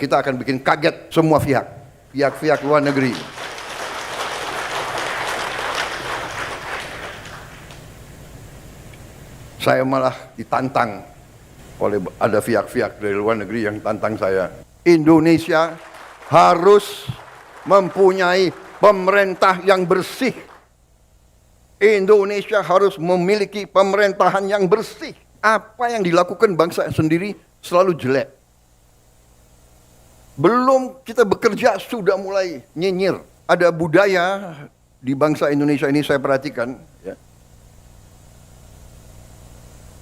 Kita akan bikin kaget semua pihak luar negeri. Saya malah ditantang oleh ada pihak dari luar negeri yang tantang saya. Indonesia harus mempunyai pemerintah yang bersih. Indonesia harus memiliki pemerintahan yang bersih. Apa yang dilakukan bangsa sendiri selalu jelek. Belum kita bekerja sudah mulai nyinyir. Ada budaya di bangsa Indonesia ini saya perhatikan, ya.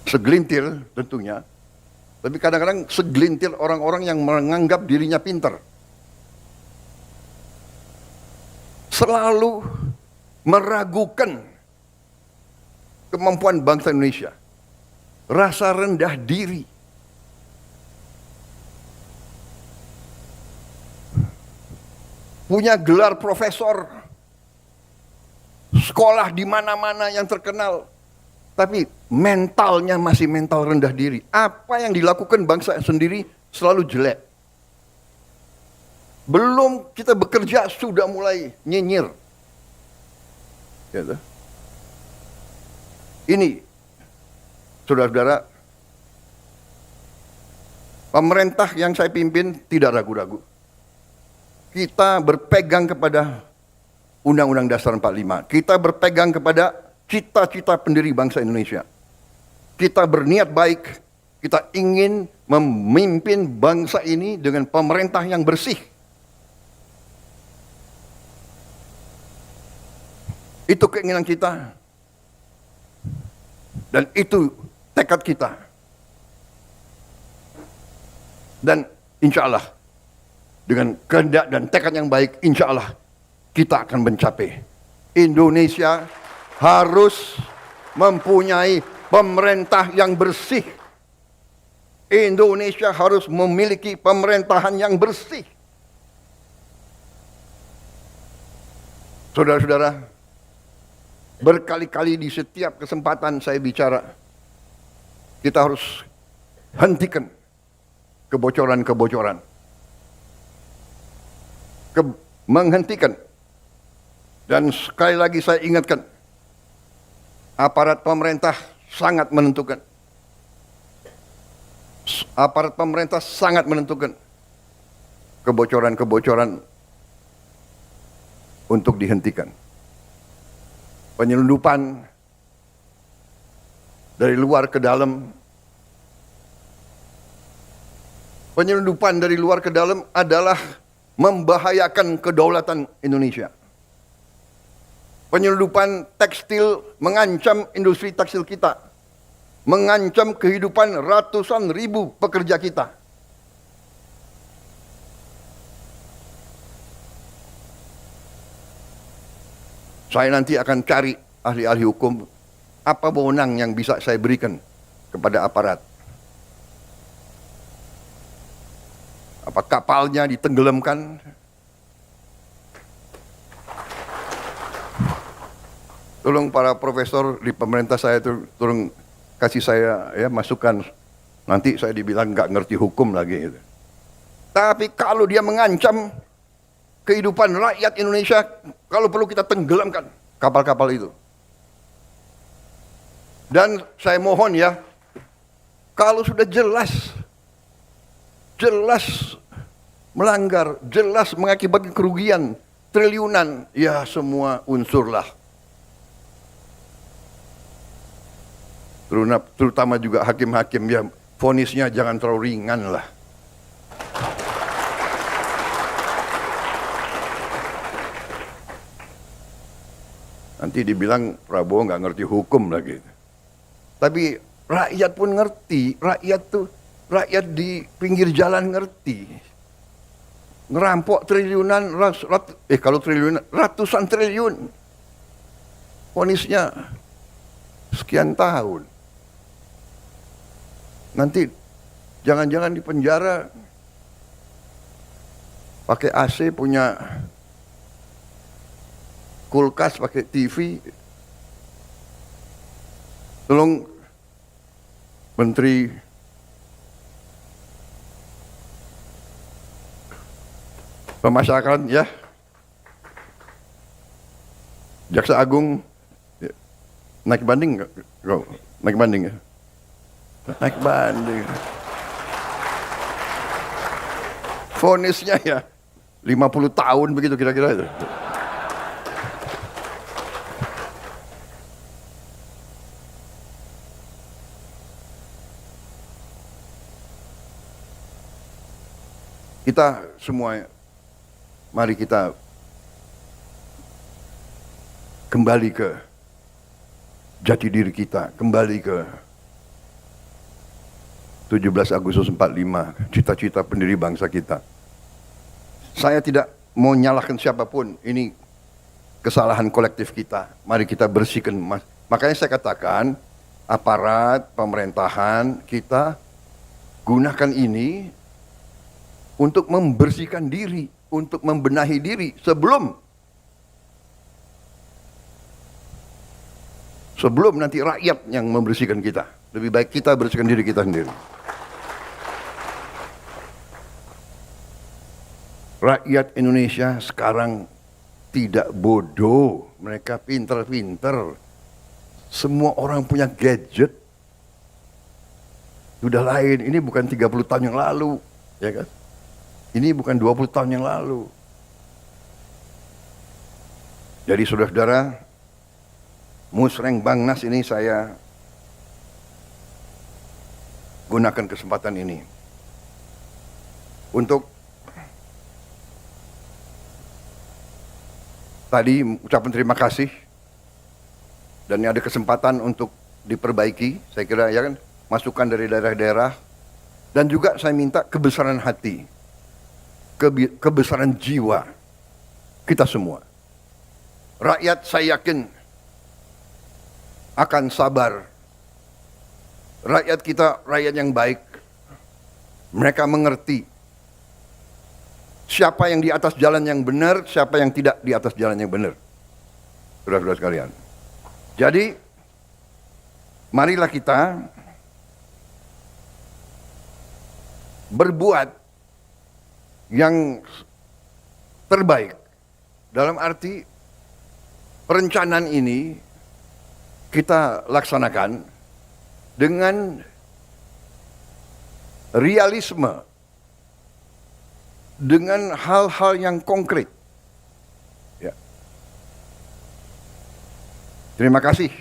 Segelintir tentunya, tapi kadang-kadang segelintir orang-orang yang menganggap dirinya pintar. Selalu meragukan kemampuan bangsa Indonesia. Rasa rendah diri. Punya gelar profesor, sekolah di mana-mana yang terkenal, tapi mentalnya masih mental rendah diri. Apa yang dilakukan bangsa sendiri selalu jelek. Belum kita bekerja sudah mulai nyinyir. Gitu. Ini, saudara-saudara, pemerintah yang saya pimpin tidak ragu-ragu. Kita berpegang kepada Undang-Undang Dasar 45. Kita berpegang kepada cita-cita pendiri bangsa Indonesia. Kita berniat baik. Kita ingin memimpin bangsa ini dengan pemerintah yang bersih. Itu keinginan kita. Dan itu tekad kita. Dan insya Allah dengan kehendak dan tekad yang baik, insya Allah kita akan mencapai. Indonesia harus mempunyai pemerintah yang bersih. Indonesia harus memiliki pemerintahan yang bersih. Saudara-saudara, berkali-kali di setiap kesempatan saya bicara, kita harus hentikan kebocoran-kebocoran. Menghentikan. Dan sekali lagi saya ingatkan, aparat pemerintah sangat menentukan. Aparat pemerintah sangat menentukan kebocoran-kebocoran untuk dihentikan. Penyelundupan dari luar ke dalam. Penyelundupan dari luar ke dalam adalah membahayakan kedaulatan Indonesia. Penyelundupan tekstil mengancam industri tekstil kita. Mengancam kehidupan ratusan ribu pekerja kita. Saya nanti akan cari ahli-ahli hukum, apa wewenang yang bisa saya berikan kepada aparat. Apa kapalnya ditenggelamkan? Tolong para profesor di pemerintah saya itu tolong kasih saya ya masukan. Nanti saya dibilang nggak ngerti hukum lagi. Tapi kalau dia mengancam kehidupan rakyat Indonesia, kalau perlu kita tenggelamkan kapal-kapal itu. Dan saya mohon ya, kalau sudah jelas melanggar, jelas mengakibatkan kerugian triliunan, ya semua unsurlah. Terutama juga hakim-hakim, ya vonisnya jangan terlalu ringan lah. Nanti dibilang Prabowo nggak ngerti hukum lagi. Tapi rakyat pun ngerti, rakyat di pinggir jalan ngerti. Ngerampok triliunan, kalau triliunan, ratusan triliun. Vonisnya sekian tahun. Nanti jangan-jangan di penjara pakai AC, punya kulkas, pakai TV. Tolong Menteri Pemasakan ya. Jaksa Agung ya. Naik banding nggak? Naik banding ya? Naik banding. Vonisnya ya 50 tahun begitu kira-kira itu. Kita semua, mari kita kembali ke jati diri kita, kembali ke 17 Agustus 45, cita-cita pendiri bangsa kita. Saya tidak mau nyalahkan siapapun, ini kesalahan kolektif kita. Mari kita bersihkan. Makanya saya katakan, aparat pemerintahan kita gunakan ini untuk membersihkan diri, untuk membenahi diri sebelum nanti rakyat yang membersihkan kita. Lebih baik kita bersihkan diri kita sendiri. Rakyat Indonesia sekarang tidak bodoh, mereka pinter-pinter. Semua orang punya gadget. Sudah lain, ini bukan 30 tahun yang lalu, ya kan? Ini bukan 20 tahun yang lalu. Jadi saudara-saudara, Musreng Bangnas ini saya gunakan kesempatan ini untuk tadi ucapan terima kasih, dan ada kesempatan untuk diperbaiki, saya kira ya kan, masukan dari daerah-daerah, dan juga saya minta kebesaran hati, kebesaran jiwa kita semua. Rakyat saya yakin akan sabar. Rakyat kita rakyat yang baik. Mereka mengerti siapa yang di atas jalan yang benar, siapa yang tidak di atas jalan yang benar. Saudara-saudara sekalian. Jadi, marilah kita berbuat yang terbaik. Dalam arti perencanaan ini kita laksanakan dengan realisme, dengan hal-hal yang konkret. Ya. Terima kasih.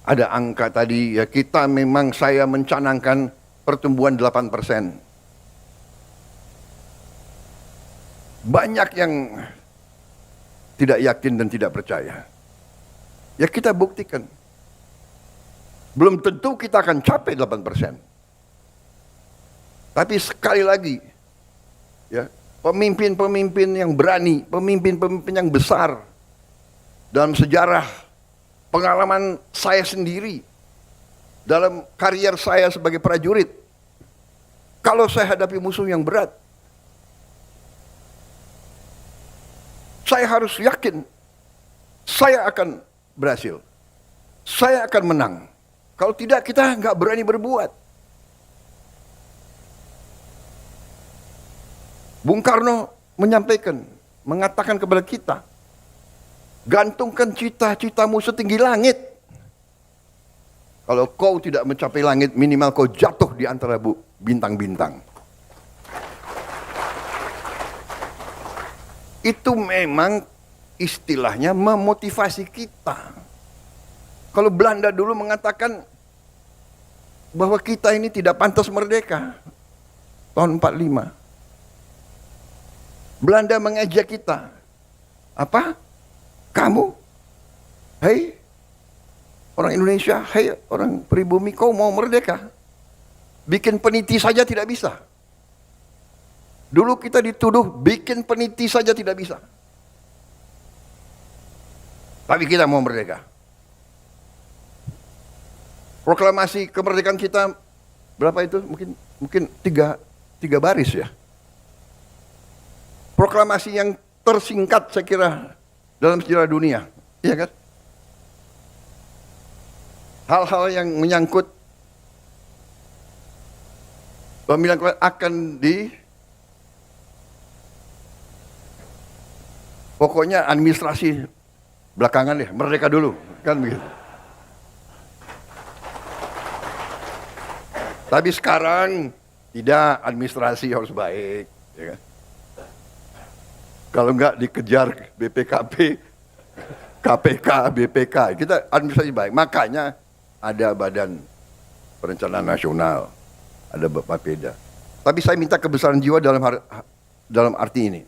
Ada angka tadi, ya kita memang saya mencanangkan pertumbuhan 8%. Banyak yang tidak yakin dan tidak percaya. Ya kita buktikan. Belum tentu kita akan capai 8%. Tapi sekali lagi, ya, pemimpin-pemimpin yang berani, pemimpin-pemimpin yang besar dalam sejarah pengalaman saya sendiri, dalam karier saya sebagai prajurit, kalau saya hadapi musuh yang berat, saya harus yakin saya akan berhasil, saya akan menang. Kalau tidak, kita nggak berani berbuat. Bung Karno menyampaikan, mengatakan kepada kita, gantungkan cita-citamu setinggi langit. Kalau kau tidak mencapai langit, minimal kau jatuh di antara bintang-bintang. Itu memang istilahnya memotivasi kita. Kalau Belanda dulu mengatakan bahwa kita ini tidak pantas merdeka, tahun 45. Belanda mengejek kita. Apa? Kamu? Hei orang Indonesia, hei orang pribumi, kau mau merdeka? Bikin peniti saja tidak bisa. Dulu kita dituduh bikin peniti saja tidak bisa. Tapi kita mau merdeka. Proklamasi kemerdekaan kita berapa itu? Mungkin tiga baris ya. Proklamasi yang tersingkat saya kira dalam sejarah dunia, iya kan? Hal-hal yang menyangkut pemilihan akan Pokoknya administrasi belakangan deh, merdeka dulu, kan begitu. Tapi sekarang tidak, administrasi harus baik, ya kan? Kalau enggak dikejar BPKP, KPK, BPK, kita administrasi baik. Makanya ada Badan Perencanaan Nasional, ada Bapeda. Tapi saya minta kebesaran jiwa dalam arti ini.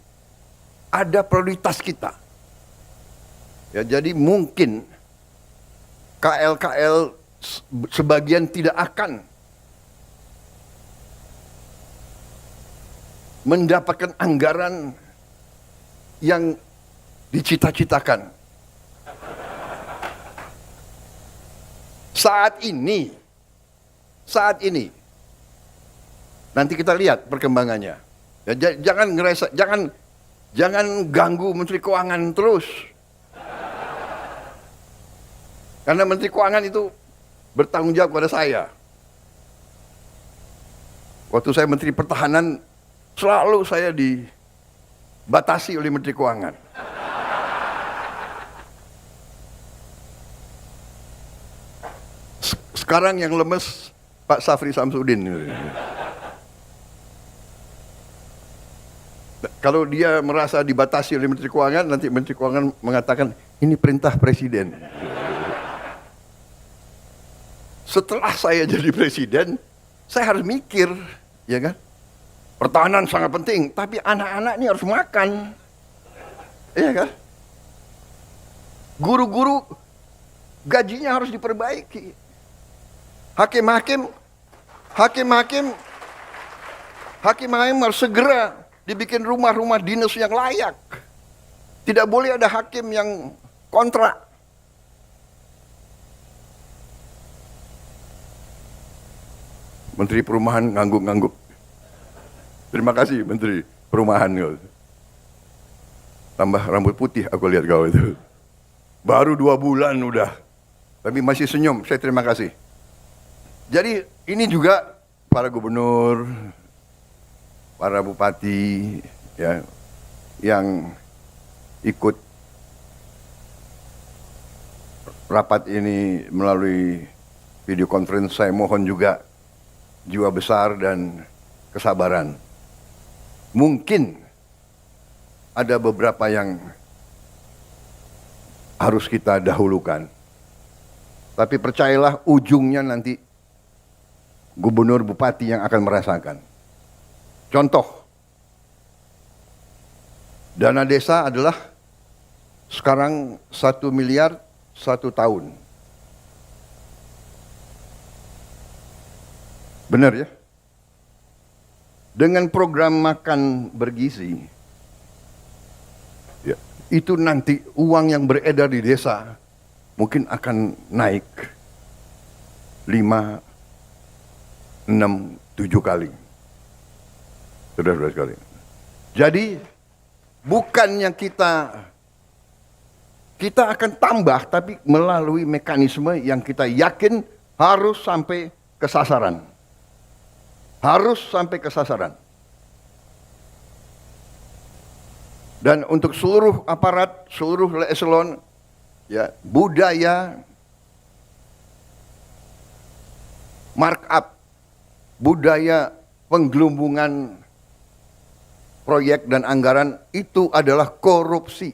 Ada prioritas kita. Ya, jadi mungkin KL-KL sebagian tidak akan mendapatkan anggaran yang dicita-citakan. Saat ini, nanti kita lihat perkembangannya. Ya, jangan ganggu Menteri Keuangan terus. Karena Menteri Keuangan itu bertanggung jawab kepada saya. Waktu saya Menteri Pertahanan, selalu saya dibatasi oleh Menteri Keuangan. Sekarang yang lemes Pak Safri Samsudin. Kalau dia merasa dibatasi oleh Menteri Keuangan, nanti Menteri Keuangan mengatakan, ini perintah Presiden. Setelah saya jadi Presiden, saya harus mikir, ya kan? Pertahanan sangat penting, tapi anak-anak ini harus makan. Iya kan? Guru-guru gajinya harus diperbaiki. Hakim-hakim harus segera dibikin rumah-rumah dinas yang layak. Tidak boleh ada hakim yang kontrak. Menteri Perumahan ngangguk-ngangguk. Terima kasih Menteri Perumahan. Tambah rambut putih aku lihat kau itu. Baru 2 bulan udah. Tapi masih senyum, saya terima kasih. Jadi ini juga para gubernur, para bupati, ya, yang ikut rapat ini melalui video conference, saya mohon juga jiwa besar dan kesabaran. Mungkin ada beberapa yang harus kita dahulukan. Tapi percayalah ujungnya nanti gubernur bupati yang akan merasakan. Contoh, dana desa adalah sekarang 1 miliar 1 tahun. Benar ya? Dengan program makan bergizi, ya, itu nanti uang yang beredar di desa mungkin akan naik 5, 6, 7 kali. Saudara-saudara sekalian. Jadi bukannya kita akan tambah, tapi melalui mekanisme yang kita yakin harus sampai ke sasaran. Harus sampai ke sasaran. Dan untuk seluruh aparat, seluruh eselon, ya, budaya markup, budaya penggelembungan proyek dan anggaran itu adalah korupsi.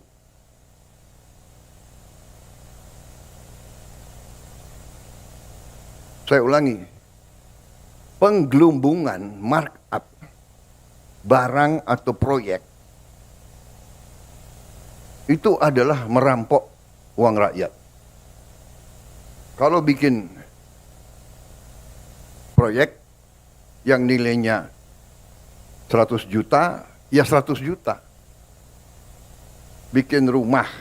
Saya ulangi. Penggelembungan markup barang atau proyek itu adalah merampok uang rakyat. Kalau bikin proyek yang nilainya 100 juta, ya 100 juta. Bikin rumah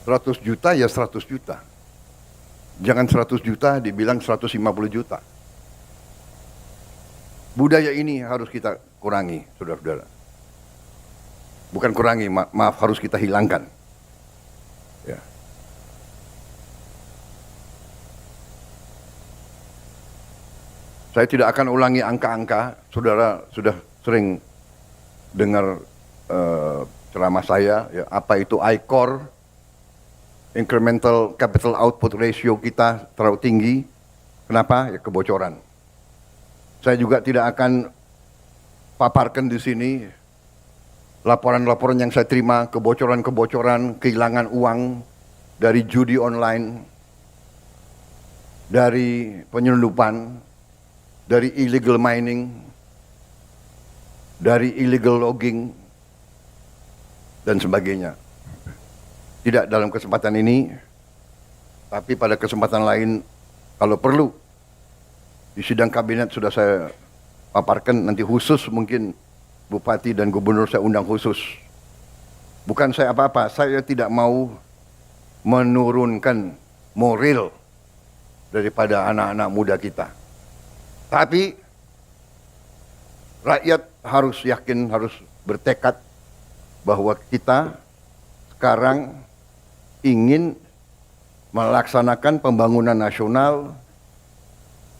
100 juta, ya 100 juta. Jangan 100 juta dibilang 150 juta. Budaya ini harus kita kurangi, saudara-saudara. Bukan kurangi, maaf, harus kita hilangkan. Ya. Saya tidak akan ulangi angka-angka, saudara sudah sering dengar ceramah saya, ya, apa itu ICOR, incremental capital output ratio kita terlalu tinggi. Kenapa? Ya kebocoran. Saya juga tidak akan paparkan di sini laporan-laporan yang saya terima, kebocoran-kebocoran, kehilangan uang dari judi online, dari penyelundupan, dari illegal mining, dari illegal logging, dan sebagainya. Tidak dalam kesempatan ini, tapi pada kesempatan lain, kalau perlu, di sidang kabinet sudah saya paparkan, nanti khusus mungkin Bupati dan Gubernur saya undang khusus. Bukan saya apa-apa, saya tidak mau menurunkan moral daripada anak-anak muda kita. Tapi rakyat harus yakin, harus bertekad bahwa kita sekarang ingin melaksanakan pembangunan nasional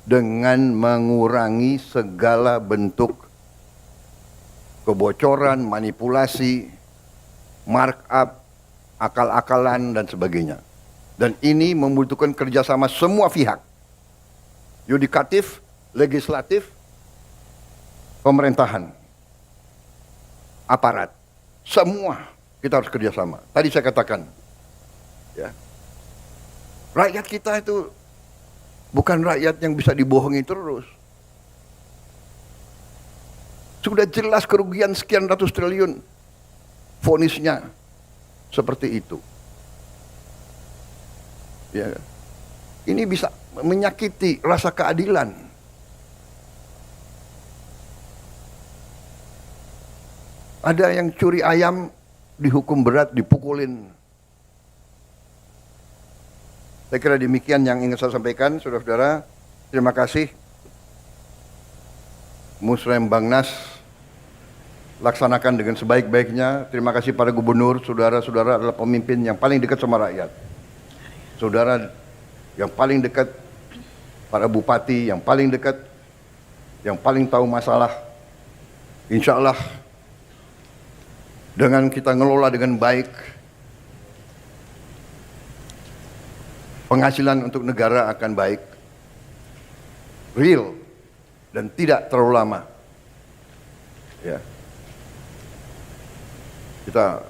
dengan mengurangi segala bentuk kebocoran, manipulasi, markup, akal-akalan, dan sebagainya. Dan ini membutuhkan kerjasama semua pihak, yudikatif, legislatif, pemerintahan, aparat, semua kita harus kerjasama. Tadi saya katakan, ya, rakyat kita itu bukan rakyat yang bisa dibohongi terus. Sudah jelas kerugian sekian ratus triliun, vonisnya seperti itu. Ya, ini bisa menyakiti rasa keadilan. Ada yang curi ayam dihukum berat, dipukulin. Saya kira demikian yang ingin saya sampaikan, saudara-saudara. Terima kasih. Musrem Bangnas laksanakan dengan sebaik-baiknya. Terima kasih pada gubernur, saudara-saudara adalah pemimpin yang paling dekat sama rakyat. Saudara yang paling dekat, para bupati yang paling dekat, yang paling tahu masalah. Insya Allah dengan kita ngelola dengan baik, penghasilan untuk negara akan baik, real, dan tidak terlalu lama. Ya. Kita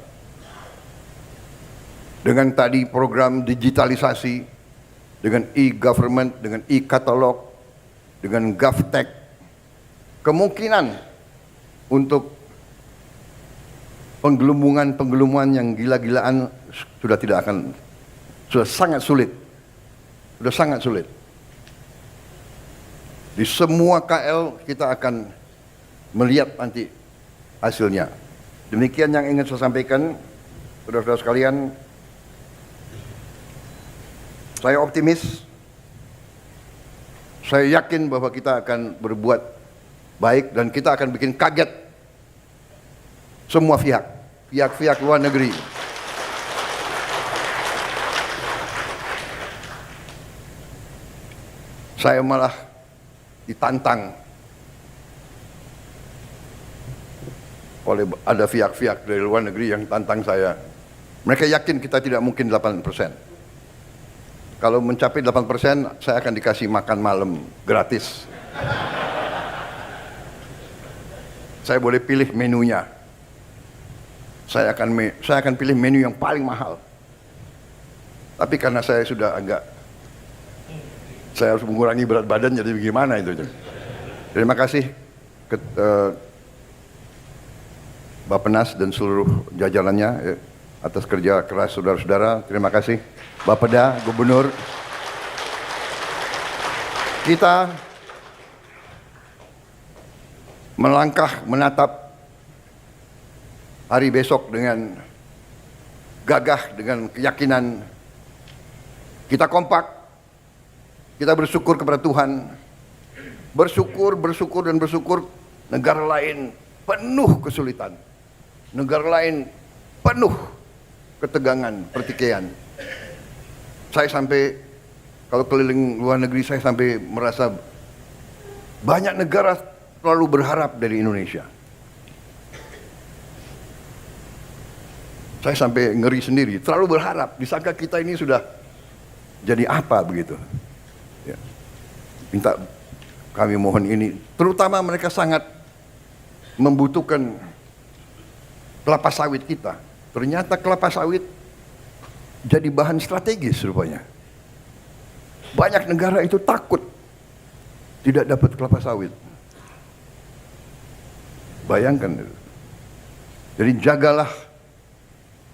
dengan tadi program digitalisasi, dengan e-government, dengan e-katalog, dengan GovTech, kemungkinan untuk penggelembungan yang gila-gilaan sudah sangat sulit. Sudah sangat sulit. Di semua KL kita akan melihat nanti hasilnya. Demikian yang ingin saya sampaikan, saudara-saudara sekalian. Saya optimis. Saya yakin bahwa kita akan berbuat baik dan kita akan bikin kaget semua pihak luar negeri. Saya malah ditantang oleh ada pihak-pihak dari luar negeri yang tantang saya. Mereka yakin kita tidak mungkin 8%. Kalau mencapai 8%, saya akan dikasih makan malam gratis. Saya boleh pilih menunya. Saya akan pilih menu yang paling mahal. Tapi karena saya sudah saya harus mengurangi berat badan, jadi bagaimana itu? Terima kasih Bappenas dan seluruh jajarannya atas kerja keras saudara-saudara. Terima kasih Bapeda, Gubernur. Kita melangkah menatap hari besok dengan gagah, dengan keyakinan. Kita kompak, kita bersyukur kepada Tuhan. Bersyukur negara lain penuh kesulitan. Negara lain penuh ketegangan, pertikaian. Saya sampai, kalau keliling luar negeri, saya sampai merasa banyak negara selalu berharap dari Indonesia. Saya sampai ngeri sendiri, terlalu berharap, disangka kita ini sudah jadi apa begitu. Ya. Minta kami mohon ini, terutama mereka sangat membutuhkan kelapa sawit kita. Ternyata kelapa sawit jadi bahan strategis rupanya. Banyak negara itu takut tidak dapat kelapa sawit. Bayangkan itu. Jadi jagalah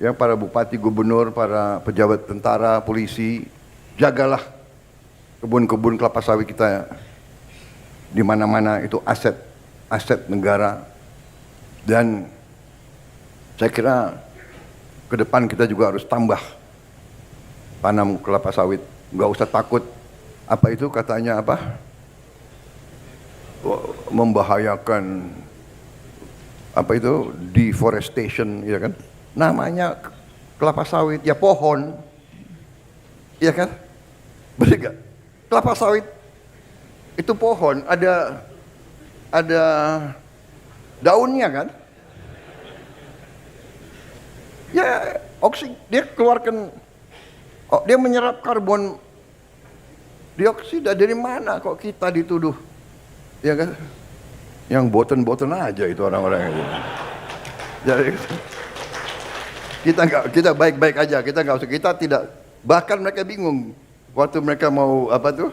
ya para bupati, gubernur, para pejabat tentara, polisi, jagalah kebun-kebun kelapa sawit kita di mana-mana, itu aset negara. Dan saya kira ke depan kita juga harus tambah tanam kelapa sawit, nggak usah takut apa itu katanya apa membahayakan apa itu deforestation, ya kan? Namanya kelapa sawit ya pohon, ya kan? Betul nggak? Kelapa sawit itu pohon, ada daunnya kan? Ya dia keluarkan, dia menyerap karbon dioksida. Dari mana kok kita dituduh, ya kan? Yang boten-boten aja itu orang-orang itu. Jadi kita baik-baik aja, kita nggak usah, kita tidak, bahkan mereka bingung waktu mereka mau apa tuh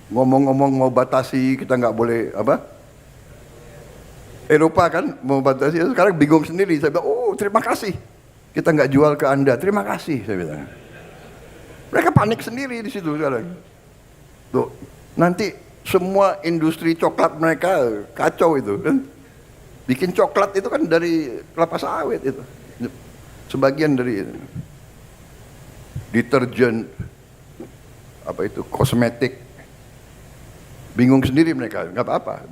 ngomong-ngomong mau batasi, kita nggak boleh apa, Eropa kan mau batasi, sekarang bingung sendiri. Saya bilang, oh terima kasih, kita nggak jual ke Anda, terima kasih, saya bilang. Mereka panik sendiri di situ sekarang. Tuh, nanti semua industri coklat mereka kacau itu kan. Bikin coklat itu kan dari kelapa sawit itu. Sebagian dari deterjen, apa itu, kosmetik. Bingung sendiri mereka, nggak apa-apa.